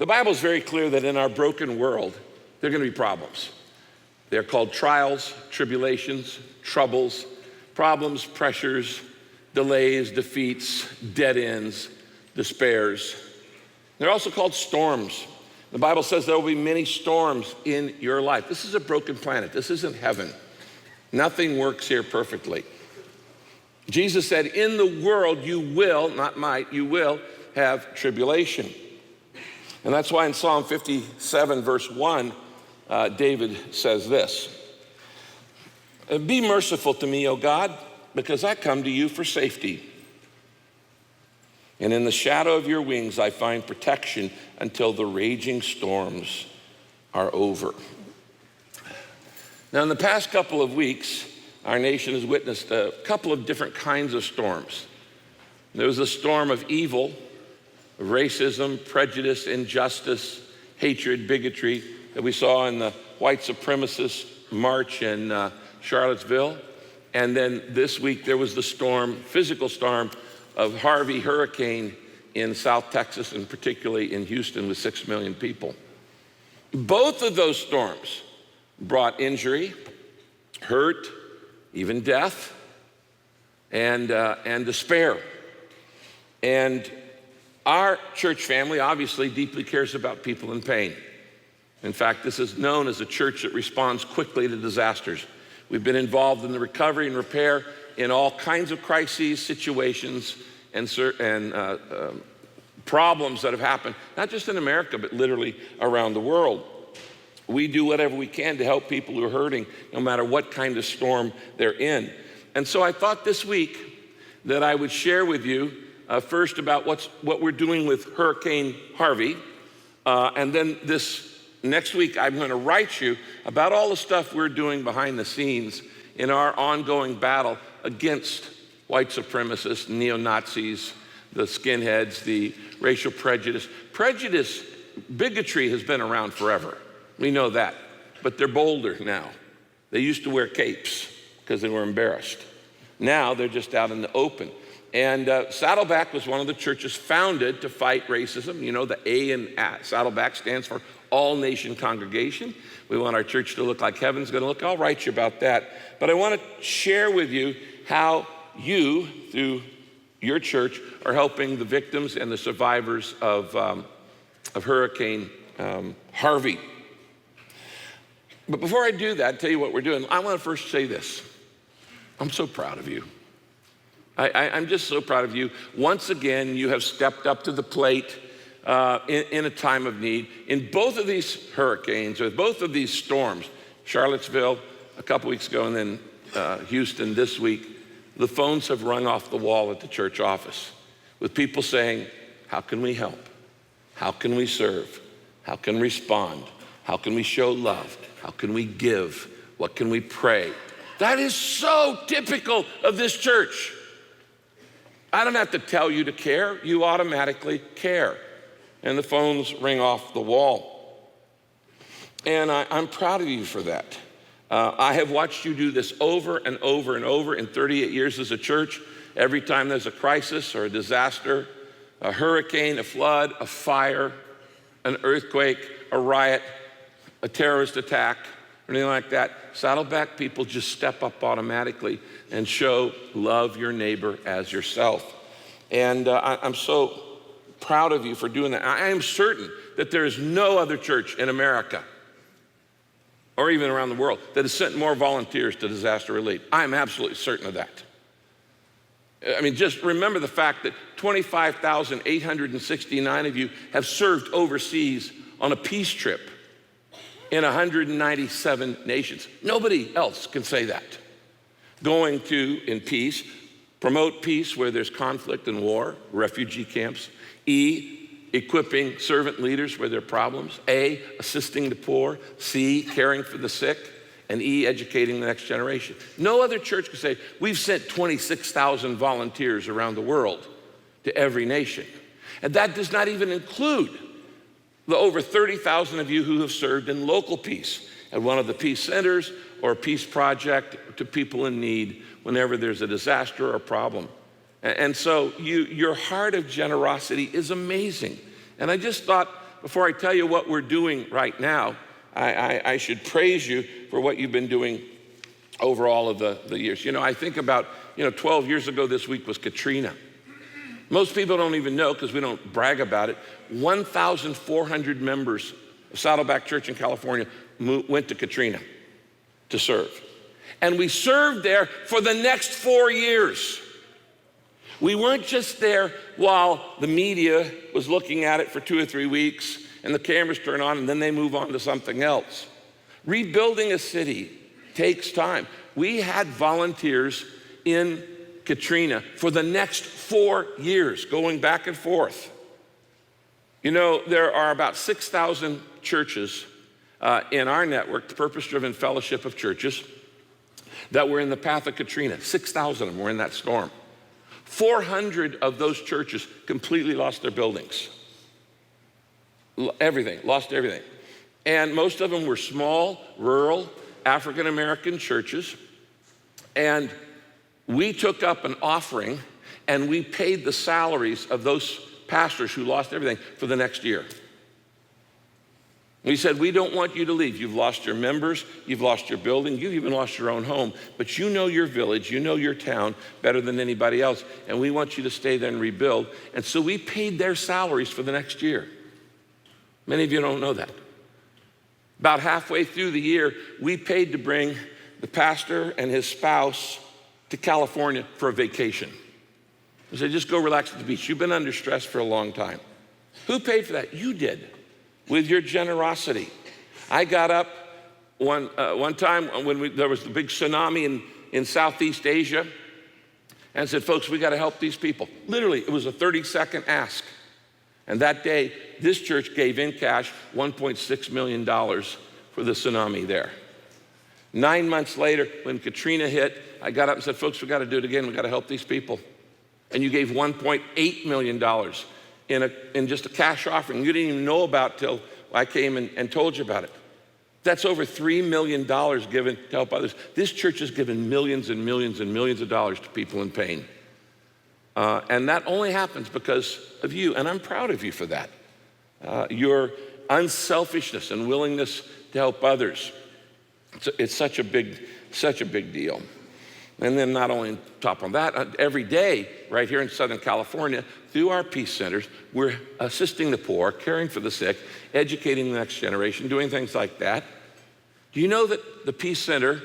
The Bible is very clear that in our broken world, there are going to be problems. They're called trials, tribulations, troubles, problems, pressures, delays, defeats, dead ends, despairs. They're also called storms. The Bible says there will be many storms in your life. This is a broken planet. This isn't heaven. Nothing works here perfectly. Jesus said, in the world you will, not might, you will have tribulation. And that's why in Psalm 57, verse 1, David says this, be merciful to me, O God, because I come to you for safety. And in the shadow of your wings I find protection until the raging storms are over. Now, in the past couple of weeks, our nation has witnessed a couple of different kinds of storms. There was a storm of evil, of racism, prejudice, injustice, hatred, bigotry that we saw in the white supremacist march in Charlottesville. And then this week there was the storm, physical storm of Harvey hurricane in South Texas, and particularly in Houston with 6 million people. Both of those storms brought injury, hurt, even death, and despair. And our church family obviously deeply cares about people in pain. In fact, this is known as a church that responds quickly to disasters. We've been involved in the recovery and repair in all kinds of crises, situations, and problems that have happened, not just in America, but literally around the world. We do whatever we can to help people who are hurting, no matter what kind of storm they're in. And so I thought this week that I would share with you first about what we're doing with Hurricane Harvey, and then this next week I'm going to write you about all the stuff we're doing behind the scenes in our ongoing battle against white supremacists, neo-Nazis, the skinheads, the racial prejudice. Bigotry has been around forever. We know that, but they're bolder now. They used to wear capes because they were embarrassed. Now they're just out in the open. And Saddleback was one of the churches founded to fight racism. You know, the A in Saddleback stands for All Nation Congregation. We want our church to look like heaven's going to look. I'll write you about that. But I want to share with you how you, through your church, are helping the victims and the survivors of Hurricane Harvey. But before I do that, tell you what we're doing, I want to first say this. I'm so proud of you. I'm just so proud of you. Once again, you have stepped up to the plate in a time of need. In both of these hurricanes, or both of these storms, Charlottesville a couple weeks ago and then Houston this week, the phones have rung off the wall at the church office with people saying, how can we help? How can we serve? How can we respond? How can we show love? How can we give? What can we pray? That is so typical of this church. I don't have to tell you to care. You automatically care. And the phones ring off the wall. And I'm proud of you for that. I have watched you do this over and over and over in 38 years as a church. Every time there's a crisis or a disaster, a hurricane, a flood, a fire, an earthquake, a riot, a terrorist attack, or anything like that, Saddleback people just step up automatically and show love your neighbor as yourself. And I'm so proud of you for doing that. I am certain that there is no other church in America or even around the world that has sent more volunteers to disaster relief. I'm absolutely certain of that. I mean, just remember the fact that 25,869 of you have served overseas on a peace trip in 197 nations. Nobody else can say that. Going to, in peace, promote peace where there's conflict and war, refugee camps. E, equipping servant leaders where there are problems. A, assisting the poor. C, caring for the sick. And E, educating the next generation. No other church can say, we've sent 26,000 volunteers around the world to every nation. And that does not even include the over 30,000 of you who have served in local peace at one of the peace centers or a peace project to people in need whenever there's a disaster or a problem. And so your heart of generosity is amazing. And I just thought before I tell you what we're doing right now, I should praise you for what you've been doing over all of the years. I think about, 12 years ago this week was Katrina. Most people don't even know, because we don't brag about it, 1,400 members of Saddleback Church in California went to Katrina to serve. And we served there for the next 4 years. We weren't just there while the media was looking at it for 2 or 3 weeks and the cameras turn on and then they move on to something else. Rebuilding a city takes time. We had volunteers in Katrina for the next 4 years, going back and forth. There are about 6,000 churches in our network, the Purpose-Driven Fellowship of Churches, that were in the path of Katrina. 6,000 of them were in that storm. 400 of those churches completely lost their buildings. Lost everything. And most of them were small, rural, African-American churches. And we took up an offering and we paid the salaries of those pastors who lost everything for the next year. We said, we don't want you to leave. You've lost your members, you've lost your building, you've even lost your own home, but you know your village, you know your town better than anybody else, and we want you to stay there and rebuild. And so we paid their salaries for the next year. Many of you don't know that. About halfway through the year, we paid to bring the pastor and his spouse to California for a vacation. We said, just go relax at the beach. You've been under stress for a long time. Who paid for that? You did. With your generosity. I got up one time when there was the big tsunami in Southeast Asia and said, folks, we got to help these people. Literally, it was a 30-second ask. And that day, this church gave in cash $1.6 million for the tsunami there. 9 months later, when Katrina hit, I got up and said, folks, we got to do it again. We got to help these people. And you gave $1.8 million in just a cash offering you didn't even know about till I came and told you about it. That's over $3 million given to help others. This church has given millions and millions and millions of dollars to people in pain. And that only happens because of you, and I'm proud of you for that. Your unselfishness and willingness to help others. It's such a big deal. And then not only on top of that, every day right here in Southern California, through our peace centers, we're assisting the poor, caring for the sick, educating the next generation, doing things like that. Do you know that the Peace Center,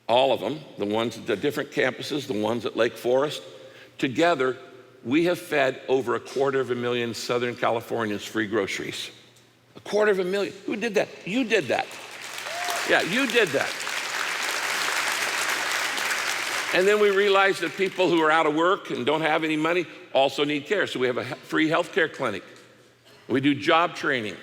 all of them, the ones at the different campuses, the ones at Lake Forest, together, we have fed over 250,000 Southern Californians free groceries. 250,000. Who did that? You did that. Yeah, you did that. And then we realized that people who are out of work and don't have any money also need care. So we have a free healthcare clinic. We do job training.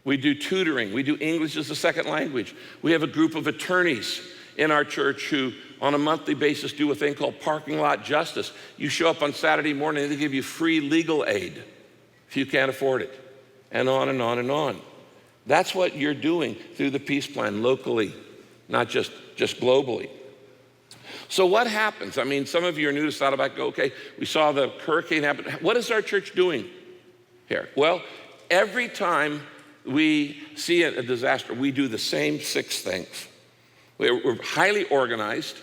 We do tutoring. We do English as a second language. We have a group of attorneys in our church who on a monthly basis do a thing called parking lot justice. You show up on Saturday morning and they give you free legal aid if you can't afford it. And on and on and on. That's what you're doing through the peace plan locally, not just globally. So what happens? I mean, some of you are new to Saddleback, go, okay, we saw the hurricane happen. What is our church doing here? Well, every time we see a disaster, we do the same 6 things. We're highly organized.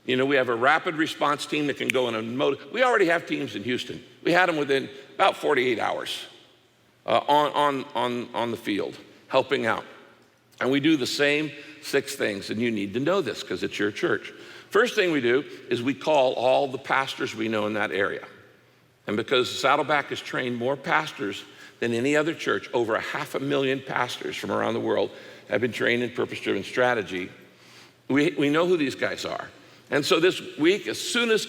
We have a rapid response team that can go in a mode. We already have teams in Houston. We had them within about 48 hours on the field, helping out. And we do the same 6 things, and you need to know this because it's your church. First thing we do is we call all the pastors we know in that area. And because Saddleback has trained more pastors than any other church, over 500,000 pastors from around the world have been trained in purpose-driven strategy. We know who these guys are. And so this week, as soon as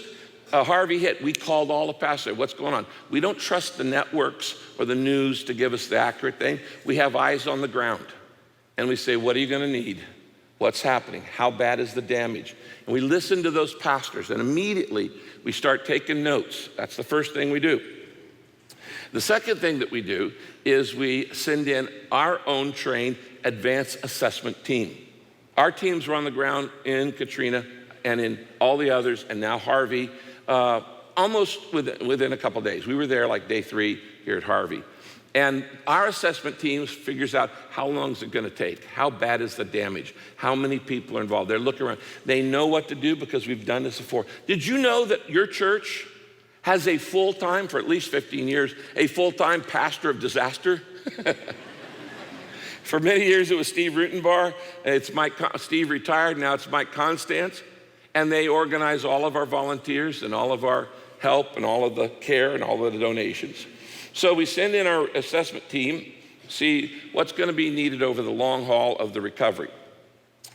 Harvey hit, we called all the pastors. What's going on? We don't trust the networks or the news to give us the accurate thing. We have eyes on the ground. And we say, what are you going to need? What's happening? How bad is the damage? And we listen to those pastors, and immediately we start taking notes. That's the first thing we do. The second thing that we do is we send in our own trained advanced assessment team. Our teams were on the ground in Katrina and in all the others, and now Harvey, almost within a couple days. We were there like day 3 here at Harvey. And our assessment team figures out how long is it going to take? How bad is the damage? How many people are involved? They're looking around. They know what to do because we've done this before. Did you know that your church has a full-time, for at least 15 years, a full-time pastor of disaster? For many years, it was Steve Rutenbar. Steve retired, now it's Mike Constance. And they organize all of our volunteers and all of our help and all of the care and all of the donations. So we send in our assessment team, see what's going to be needed over the long haul of the recovery.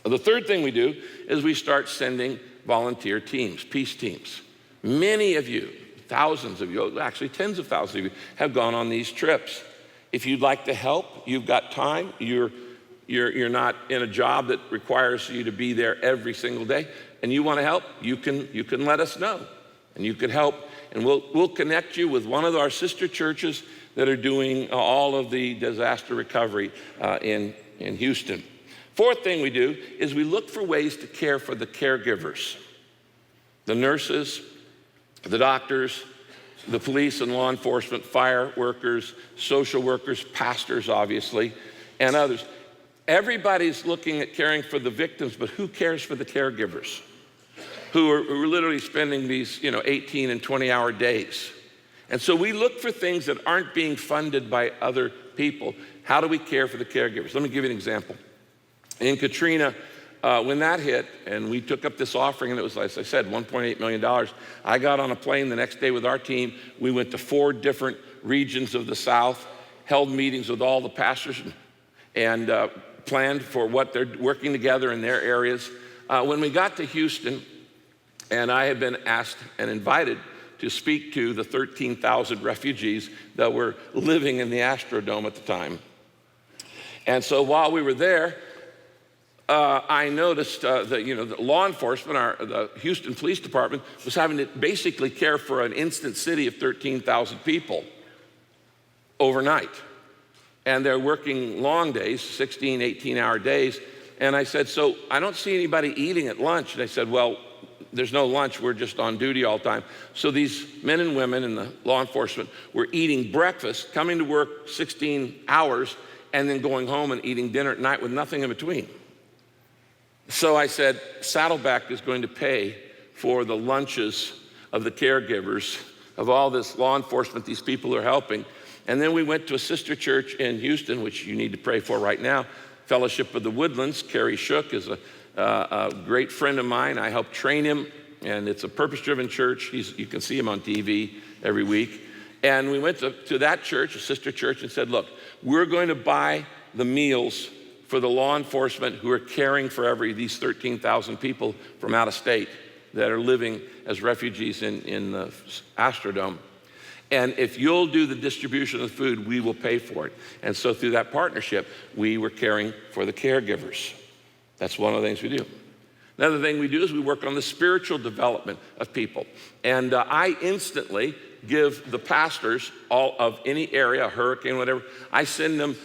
The third thing we do is we start sending volunteer teams, peace teams. Many of you, thousands of you, actually tens of thousands of you, have gone on these trips. If you'd like to help, you've got time, you're not in a job that requires you to be there every single day, and you want to help, you can let us know, and you can help, and we'll connect you with one of our sister churches that are doing all of the disaster recovery in Houston. Fourth thing we do is we look for ways to care for the caregivers, the nurses, the doctors, the police and law enforcement, fire workers, social workers, pastors, obviously, and others. Everybody's looking at caring for the victims, but who cares for the caregivers who are literally spending these 18 and 20-hour days? And so we look for things that aren't being funded by other people. How do we care for the caregivers? Let me give you an example. In Katrina, when that hit, and we took up this offering, and it was, as I said, $1.8 million, I got on a plane the next day with our team. We went to 4 different regions of the South, held meetings with all the pastors, and planned for what they're working together in their areas. When we got to Houston, and I had been asked and invited to speak to the 13,000 refugees that were living in the Astrodome at the time. And so while we were there, I noticed that the law enforcement, the Houston Police Department, was having to basically care for an instant city of 13,000 people overnight. And they're working long days, 16, 18-hour days. And I said, so I don't see anybody eating at lunch. And they said, well, there's no lunch, we're just on duty all the time. So these men and women in the law enforcement were eating breakfast, coming to work 16 hours, and then going home and eating dinner at night with nothing in between. So I said, Saddleback is going to pay for the lunches of the caregivers, of all this law enforcement, these people are helping. And then we went to a sister church in Houston, which you need to pray for right now, Fellowship of the Woodlands. Kerry Shook is a great friend of mine. I helped train him, and it's a purpose-driven church. You can see him on TV every week. And we went to that church, a sister church, and said, look, we're going to buy the meals for the law enforcement who are caring for these 13,000 people from out of state that are living as refugees in the Astrodome. And if you'll do the distribution of the food, we will pay for it. And so through that partnership, we were caring for the caregivers. That's one of the things we do. Another thing we do is we work on the spiritual development of people. And I instantly give the pastors all of any area, hurricane, whatever, I send them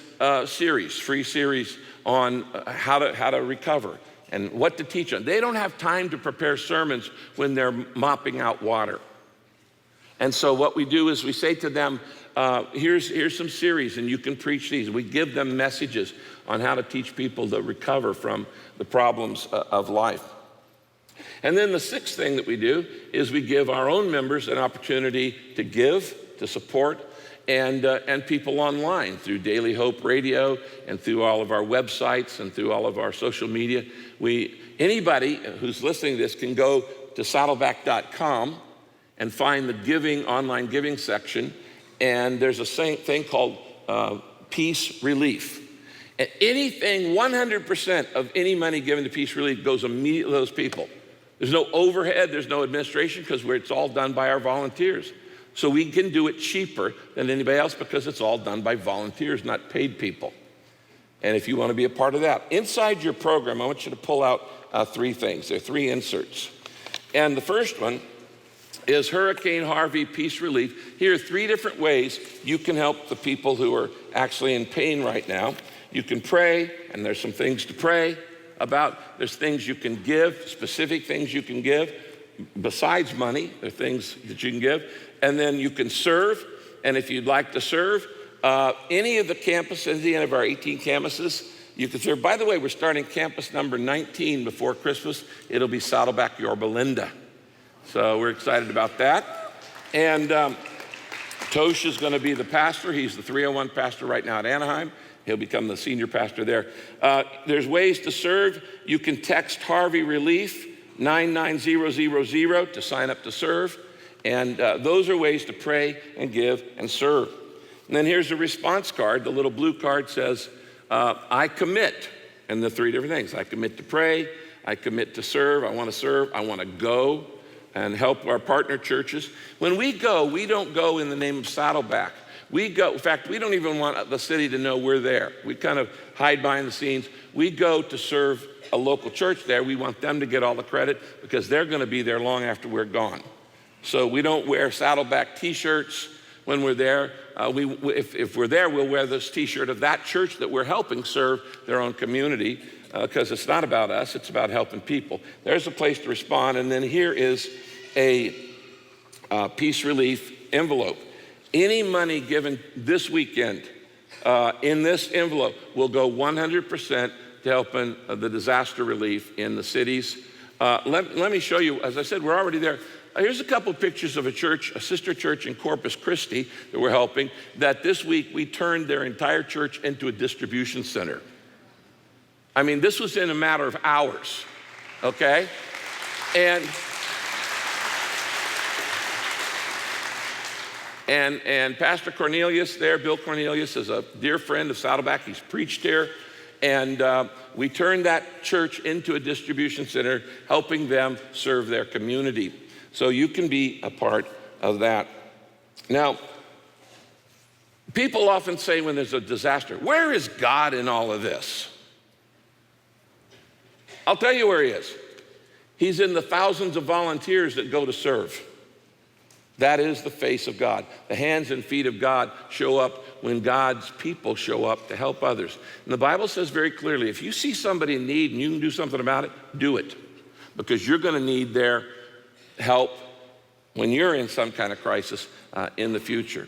free series on how to recover and what to teach them. They don't have time to prepare sermons when they're mopping out water. And so what we do is we say to them, here's some series and you can preach these. We give them messages on how to teach people to recover from the problems of life. And then the sixth thing that we do is we give our own members an opportunity to give, to support, and people online through Daily Hope Radio and through all of our websites and through all of our social media. Anybody who's listening to this can go to saddleback.com and find the online giving section, and there's a thing called Peace Relief. And anything, 100% of any money given to Peace Relief goes immediately to those people. There's no overhead, there's no administration, because it's all done by our volunteers. So we can do it cheaper than anybody else because it's all done by volunteers, not paid people. And if you want to be a part of that, inside your program, I want you to pull out 3 things. There are 3 inserts. And the first one is Hurricane Harvey Peace Relief. Here are 3 different ways you can help the people who are actually in pain right now. You can pray, and there's some things to pray about. There's things you can give, specific things you can give. Besides money, there are things that you can give. And then you can serve, and if you'd like to serve, Any of the campuses, any of our 18 campuses, you can serve. By the way, we're starting campus number 19 before Christmas. It'll be Saddleback, Yorba Linda. So we're excited about that. And Tosh is going to be the pastor. He's the 301 pastor right now at Anaheim. He'll become the senior pastor there. There's ways to serve. You can text Harvey Relief 99000 to sign up to serve. And those are ways to pray and give and serve. And then here's a response card. The little blue card says, I commit. And the three different things. I commit to pray. I commit to serve. I want to serve. I want to go and help our partner churches. When we go, we don't go in the name of Saddleback. We go, in fact, we don't even want the city to know we're there. We kind of hide behind the scenes. We go to serve a local church there. We want them to get all the credit because they're going to be there long after we're gone. So we don't wear Saddleback t-shirts when we're there. If we're there, we'll wear this t-shirt of that church that we're helping serve their own community because it's not about us, it's about helping people. There's a place to respond. And then here is a peace relief envelope. Any money given this weekend in this envelope will go 100% to helping the disaster relief in the cities. Let me show you, as I said, we're already there. Here's a couple pictures of a church, a sister church in Corpus Christi that we're helping, that this week we turned their entire church into a distribution center. I mean, this was in a matter of hours, okay? And Pastor Cornelius there, Bill Cornelius, is a dear friend of Saddleback. He's preached here. And we turned that church into a distribution center, helping them serve their community. So you can be a part of that. Now, people often say when there's a disaster, where is God in all of this? I'll tell you where he is. He's in the thousands of volunteers that go to serve. That is the face of God. The hands and feet of God show up when God's people show up to help others. And the Bible says very clearly, if you see somebody in need and you can do something about it, do it. Because you're going to need their help when you're in some kind of crisis in the future.